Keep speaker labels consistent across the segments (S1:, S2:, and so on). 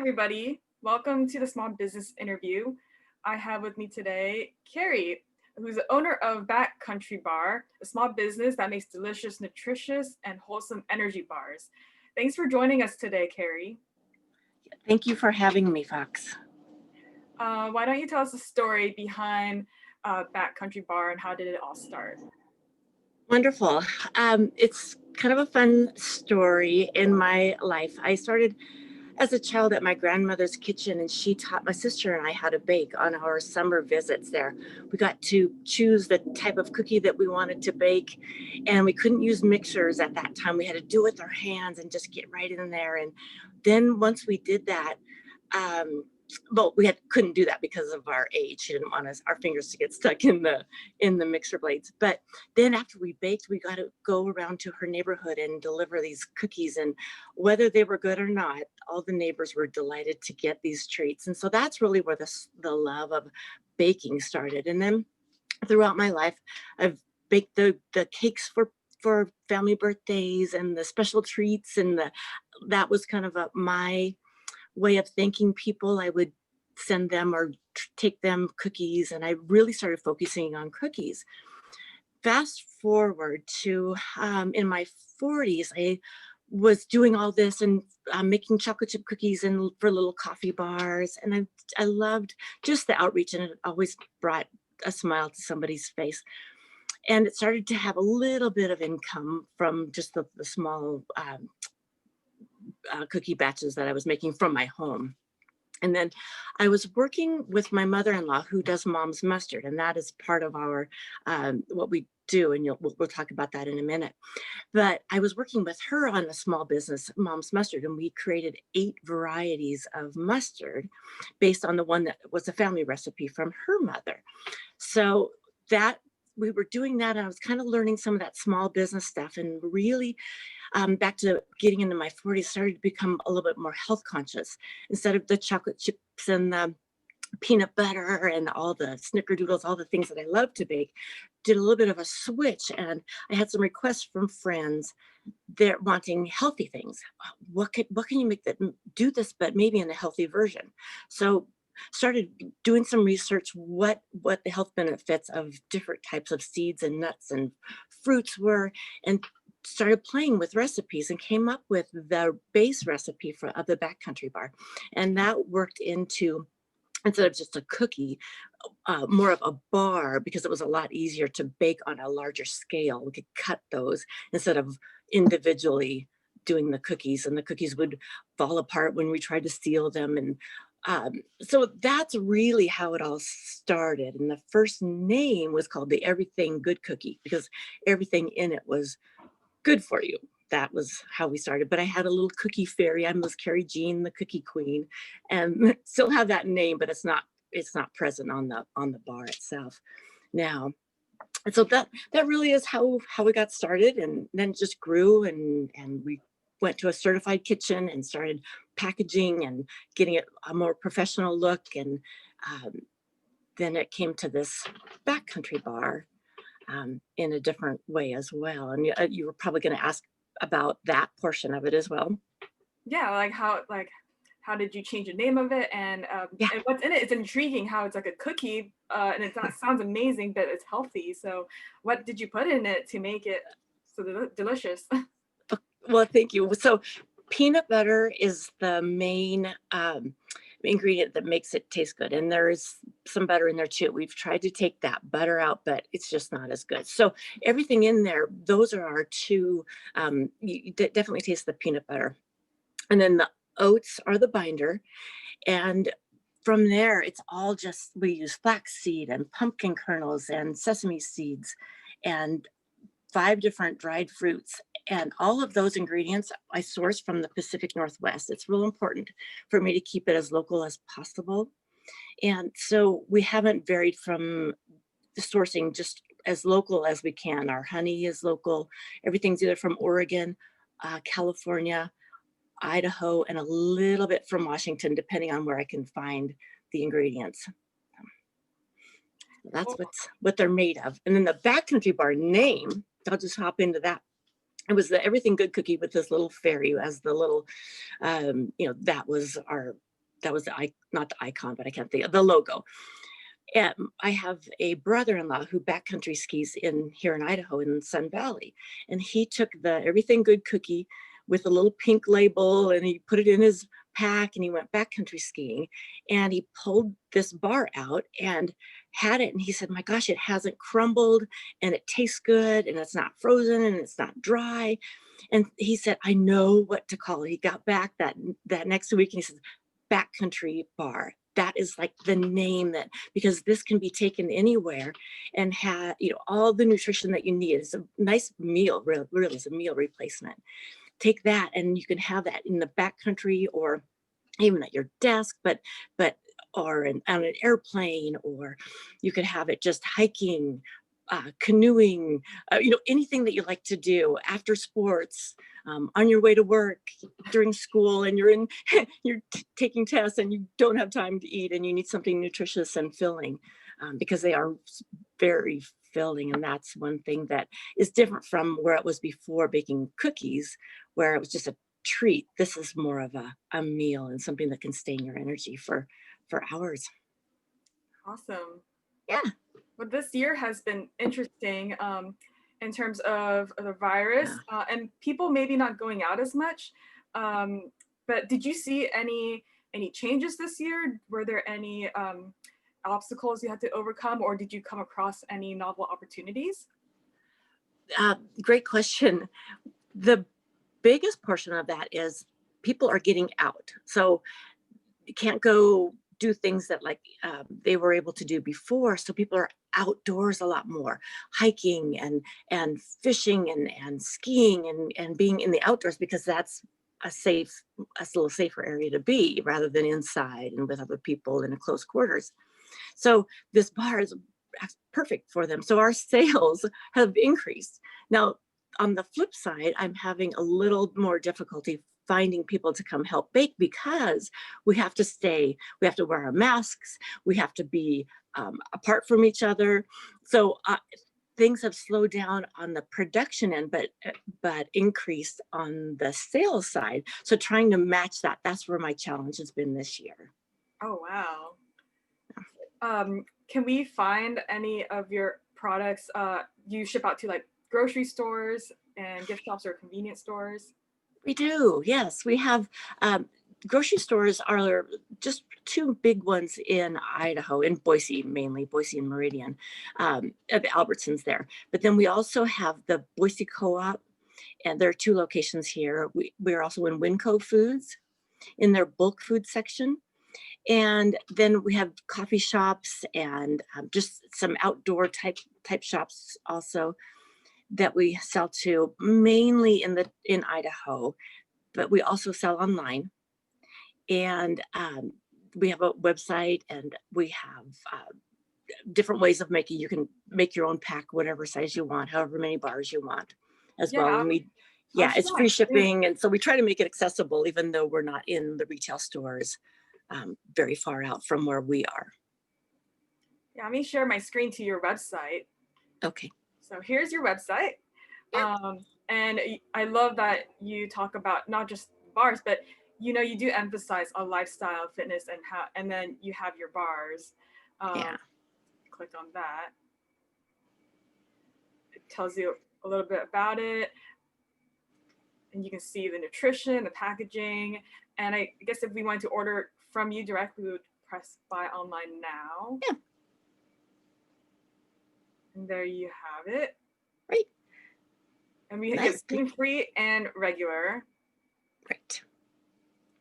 S1: everybody. Welcome to the Small Business Interview. I have with me today Carrie, who's the owner of Backcountry Bar, a small business that makes delicious, nutritious, and wholesome energy bars. Thanks for joining us today, Carrie.
S2: Thank you for having me, Fox.
S1: Why don't you tell us the story behind Backcountry Bar and how did it all start?
S2: Wonderful. It's kind of a fun story in my life. I started as a child at my grandmother's kitchen, and she taught my sister and I how to bake on our summer visits there. We got to choose the type of cookie that we wanted to bake, and we couldn't use mixers at that time. We had to do it with our hands and just get right in there. And then once we did that, um, couldn't do that because of our age. She didn't want our fingers to get stuck in the mixer blades. But then after we baked, we got to go around to her neighborhood and deliver these cookies. And whether they were good or not, all the neighbors were delighted to get these treats. And so that's really where the love of baking started. And then throughout my life, I've baked the cakes for family birthdays and the special treats, and that was kind of my way of thanking people. I would send them or take them cookies, and I really started focusing on cookies. Fast forward to in my 40s, I was doing all this and making chocolate chip cookies and for little coffee bars, and I loved just the outreach, and it always brought a smile to somebody's face. And it started to have a little bit of income from just the small cookie batches that I was making from my home. And then I was working with my mother-in-law, who does Mom's Mustard, and that is part of our what we do, and we'll talk about that in a minute. But I was working with her on a small business, Mom's Mustard, and we created 8 varieties of mustard based on the one that was a family recipe from her mother. So that we were doing that, and I was kind of learning some of that small business stuff, and really back to getting into my 40s, started to become a little bit more health conscious. Instead of the chocolate chips and the peanut butter and all the snickerdoodles, all the things that I love to bake, did a little bit of a switch. And I had some requests from friends. They're wanting healthy things. What can you make that do this, but maybe in a healthy version? So started doing some research what the health benefits of different types of seeds and nuts and fruits were, and started playing with recipes and came up with the base recipe of the Backcountry Bar. And that worked into, instead of just a cookie, more of a bar, because it was a lot easier to bake on a larger scale. We could cut those instead of individually doing the cookies, and the cookies would fall apart when we tried to seal them. And so that's really how it all started. And the first name was called the Everything Good Cookie, because everything in it was good for you. That was how we started. But I had a little cookie fairy. I was Carrie Jean, the cookie queen, and still have that name, but it's not present on the bar itself now. And so that really is how we got started, and then just grew, and we went to a certified kitchen and started packaging and getting it a more professional look. And then it came to this Backcountry Bar in a different way as well. And you were probably going to ask about that portion of it as well.
S1: Yeah, how did you change the name of it, and what's in it? It's intriguing how it's like a cookie, and it sounds amazing, but it's healthy. So what did you put in it to make it so delicious?
S2: Well, thank you. So peanut butter is the main ingredient that makes it taste good. And there's some butter in there too. We've tried to take that butter out, but it's just not as good. So everything in there, those are our two, you definitely taste the peanut butter. And then the oats are the binder. And from there, it's all just, we use flaxseed and pumpkin kernels and sesame seeds and 5 different dried fruits. And all of those ingredients I source from the Pacific Northwest. It's real important for me to keep it as local as possible. And so we haven't varied from the sourcing, just as local as we can. Our honey is local. Everything's either from Oregon, California, Idaho, and a little bit from Washington, depending on where I can find the ingredients. That's what they're made of. And then the Backcountry Bar name, I'll just hop into that. It was the Everything Good Cookie with this little fairy as the little, that was our that was not the icon, but I can't think of the logo. And I have a brother-in-law who backcountry skis here in Idaho in Sun Valley, and he took the Everything Good cookie with a little pink label, and he put it in his pack, and he went backcountry skiing, and he pulled this bar out and had it, and he said, "My gosh, it hasn't crumbled, and it tastes good, and it's not frozen, and it's not dry." And he said, "I know what to call it." He got back that next week, and he said, "Backcountry Bar." That is like the name, that because this can be taken anywhere and have, all the nutrition that you need. It's a nice meal, really is a meal replacement. Take that and you can have that in the backcountry or even at your desk, but or on an airplane, or you could have it just hiking, canoeing, anything that you like to do after sports, on your way to work, during school, and you're taking tests and you don't have time to eat and you need something nutritious and filling, because they are very filling. And that's one thing that is different from where it was before baking cookies, where it was just a treat. This is more of a meal and something that can sustain your energy for hours.
S1: Awesome.
S2: Yeah.
S1: Well, this year has been interesting in terms of the virus,
S2: Yeah.
S1: and people maybe not going out as much. Um, but did you see any changes this year? Were there any obstacles you had to overcome, or did you come across any novel opportunities?
S2: Great question. The biggest portion of that is people are getting out. So you can't go do things that like they were able to do before. So people are outdoors a lot more, hiking and fishing and skiing and being in the outdoors, because that's a little safer area to be rather than inside and with other people in a close quarters. So this bar is perfect for them. So our sales have increased. Now, on the flip side, I'm having a little more difficulty finding people to come help bake, because we have to wear our masks, we have to be apart from each other. So things have slowed down on the production end, but increased on the sales side. So trying to match that's where my challenge has been this year.
S1: Oh, wow. Can we find any of your products you ship out to like grocery stores and gift shops or convenience stores?
S2: We do, yes. We have grocery stores are just two big ones in Idaho, in Boise mainly, Boise and Meridian, the Albertsons there. But then we also have the Boise Co-op, and there are two locations here. We're also in Winco Foods in their bulk food section. And then we have coffee shops and just some outdoor type shops also that we sell to, mainly in Idaho, but we also sell online. And we have a website, and we have different ways of making. You can make your own pack, whatever size you want, however many bars you want as
S1: Yeah,
S2: well. And
S1: I'll
S2: yeah,
S1: share
S2: it's
S1: my
S2: free
S1: screen.
S2: shipping. And so we try to make it accessible, even though we're not in the retail stores very far out from where we are.
S1: Yeah, let me share my screen to your website.
S2: Okay.
S1: So here's your website.
S2: Yeah.
S1: And I love that you talk about not just bars, but you do emphasize on lifestyle, fitness, and then you have your bars.
S2: Yeah.
S1: Click on that. It tells you a little bit about it, and you can see the nutrition, the packaging. And I guess if we wanted to order from you directly, we would press buy online now.
S2: Yeah.
S1: And there you have it.
S2: Right.
S1: And we
S2: Nice.
S1: get gluten-free and regular.
S2: Right.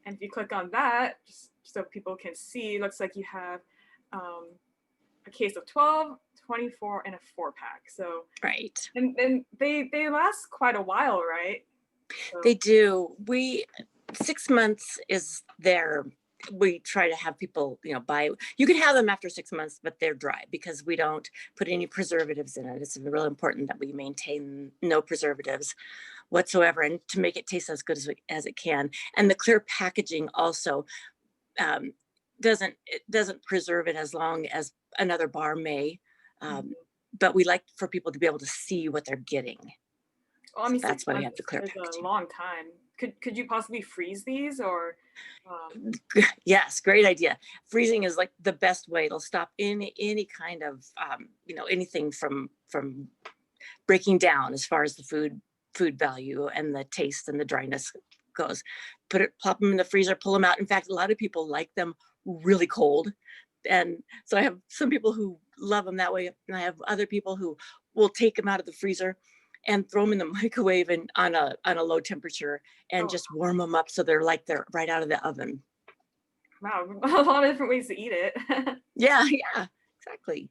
S1: And if you click on that, just so people can see, looks like you have a case of 12, 24, and a 4-pack. So
S2: Right.
S1: and they last quite a while, right? So,
S2: They do. 6 months is we try to have people, buy. You can have them after 6 months, but they're dry because we don't put any preservatives in it. It's really important that we maintain no preservatives whatsoever, and to make it taste as good as it can. And the clear packaging also um, doesn't preserve it as long as another bar may. Um, but we like for people to be able to see what they're getting.
S1: well, I
S2: So
S1: mean, six
S2: that's why we
S1: months
S2: have the clear
S1: is a
S2: packaging.
S1: long time. could you possibly freeze these or? Um,
S2: Yes, great idea. Freezing is like the best way. It'll stop any kind of anything from breaking down as far as the food value and the taste and the dryness goes. Plop them in the freezer, pull them out. In fact, a lot of people like them really cold. And so I have some people who love them that way. And I have other people who will take them out of the freezer and throw them in the microwave and on a low temperature and
S1: oh
S2: just warm them up so they're right out of the oven.
S1: wow, a lot of different ways to eat it.
S2: Yeah, yeah, exactly.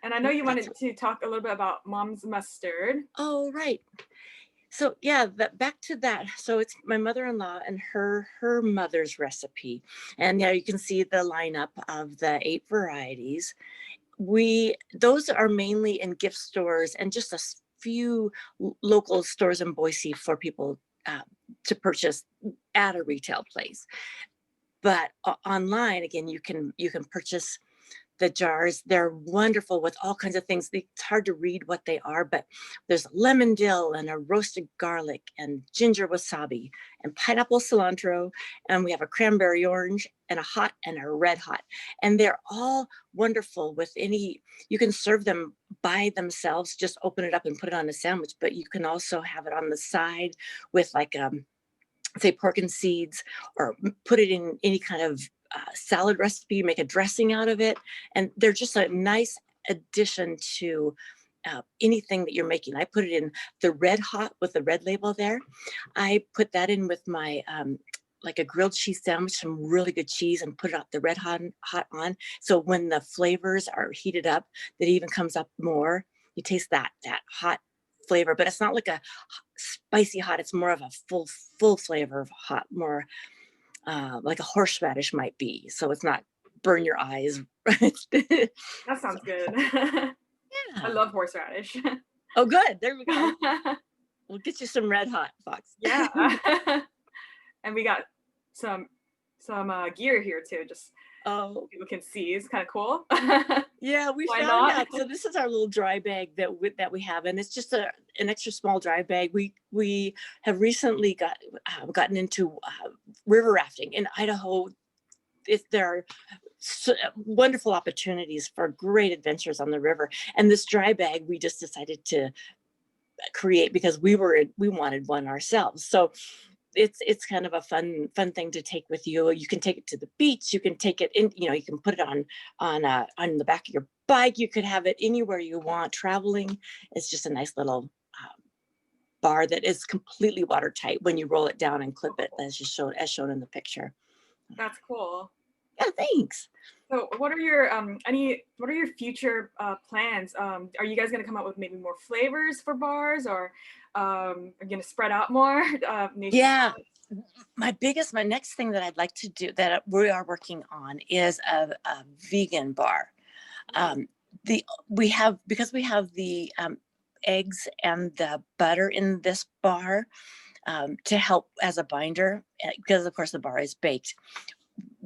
S1: And I know
S2: Yep,
S1: you
S2: that's
S1: wanted to talk a little bit about mom's mustard.
S2: oh right. So yeah, back to that. So it's my mother-in-law and her mother's recipe. And yeah, you can see the lineup of the 8 varieties. Those are mainly in gift stores and just a few local stores in Boise for people to purchase at a retail place. But online, again, you can purchase the jars. They're wonderful with all kinds of things. It's hard to read what they are, but there's lemon dill and a roasted garlic and ginger wasabi and pineapple cilantro. And we have a cranberry orange and a hot and a red hot. And they're all wonderful with you can serve them by themselves, just open it up and put it on a sandwich, but you can also have it on the side with like, say pork and seeds, or put it in any kind of salad recipe, make a dressing out of it. And they're just a nice addition to anything that you're making. I put it in the red hot with the red label there. I put that in with my like a grilled cheese sandwich, some really good cheese, and put it out the red hot on. So when the flavors are heated up, that even comes up more. You taste that hot flavor, but it's not like a spicy hot. It's more of a full flavor of hot, more like a horseradish might be. So it's not burn your eyes. So,
S1: That sounds good. I
S2: yeah.
S1: love horseradish.
S2: Oh, good. There we go. We'll get you some red hot, Fox.
S1: Yeah. And we got some gear here too, just
S2: Oh,
S1: people can see. It's kind of cool.
S2: yeah, we
S1: Why
S2: found
S1: not?
S2: out. So this is our little dry bag that we have, and it's just an extra small dry bag. We have recently gotten into river rafting in Idaho. There are wonderful opportunities for great adventures on the river, and this dry bag we just decided to create because we wanted one ourselves. So it's kind of a fun thing to take with you. You can take it to the beach. You can take it in. You can put it on the back of your bike. You could have it anywhere you want. Traveling, it's just a nice little bar that is completely watertight when you roll it down and clip it, as shown in the picture.
S1: That's cool.
S2: Yeah, thanks.
S1: So, what are your future plans? Are you guys gonna come up with maybe more flavors for bars, or are you gonna spread out more nationwide?
S2: Yeah, my next thing that I'd like to do that we are working on is a vegan bar. Um, because we have the eggs and the butter in this bar to help as a binder, because of course the bar is baked.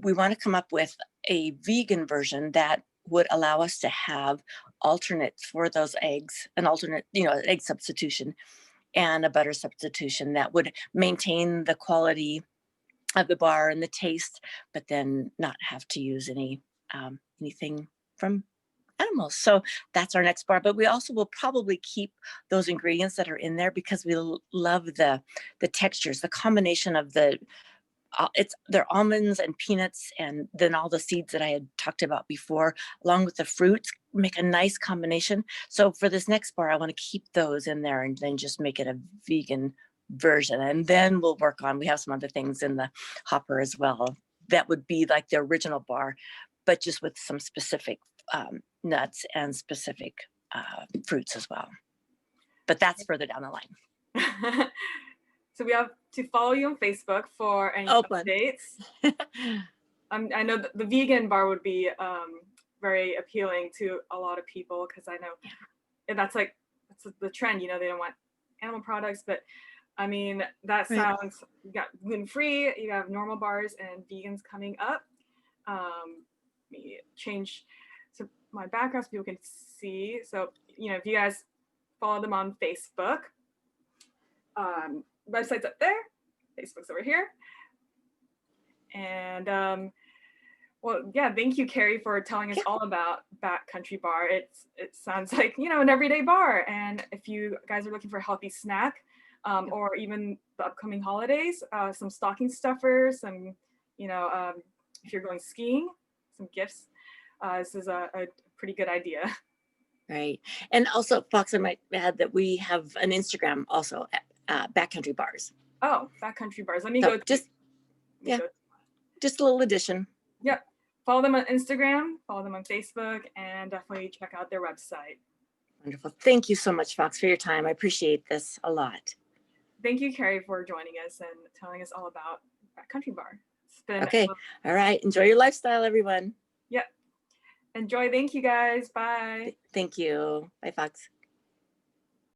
S2: We want to come up with a vegan version that would allow us to have alternates for those eggs, an alternate, egg substitution and a butter substitution that would maintain the quality of the bar and the taste, but then not have to use anything from animals. So that's our next bar. But we also will probably keep those ingredients that are in there because we love the textures, the combination of they're almonds and peanuts, and then all the seeds that I had talked about before, along with the fruits, make a nice combination. So for this next bar, I want to keep those in there and then just make it a vegan version. And then we have some other things in the hopper as well. That would be like the original bar, but just with some specific nuts and specific fruits as well. But that's further down the line.
S1: So we have to follow you on Facebook for any updates. I know the vegan bar would be very appealing to a lot of people because I know that's the trend. They don't want animal products, but I mean that sounds. You got gluten free, you have normal bars and vegans coming up. Let me change to my background so people can see. So if you guys follow them on Facebook. Website's up there. Facebook's over here. And well, yeah, thank you, Carrie, for telling us all about Backcountry Bar. It sounds like, an everyday bar. And if you guys are looking for a healthy snack, or even the upcoming holidays, some stocking stuffers, some, if you're going skiing, some gifts, this is a pretty good idea.
S2: Right. And also, Fox, I might add that we have an Instagram also, Backcountry Bars.
S1: Oh, Backcountry Bars. Let me
S2: So
S1: go.
S2: just a little addition.
S1: Yep. Follow them on Instagram, follow them on Facebook, and definitely check out their website.
S2: Wonderful. Thank you so much, Fox, for your time. I appreciate this a lot.
S1: Thank you, Carrie, for joining us and telling us all about Backcountry Bar. It's been
S2: okay. All right. Enjoy your lifestyle, everyone.
S1: Yep. Enjoy. Thank you, guys. Bye.
S2: Thank you. Bye, Fox.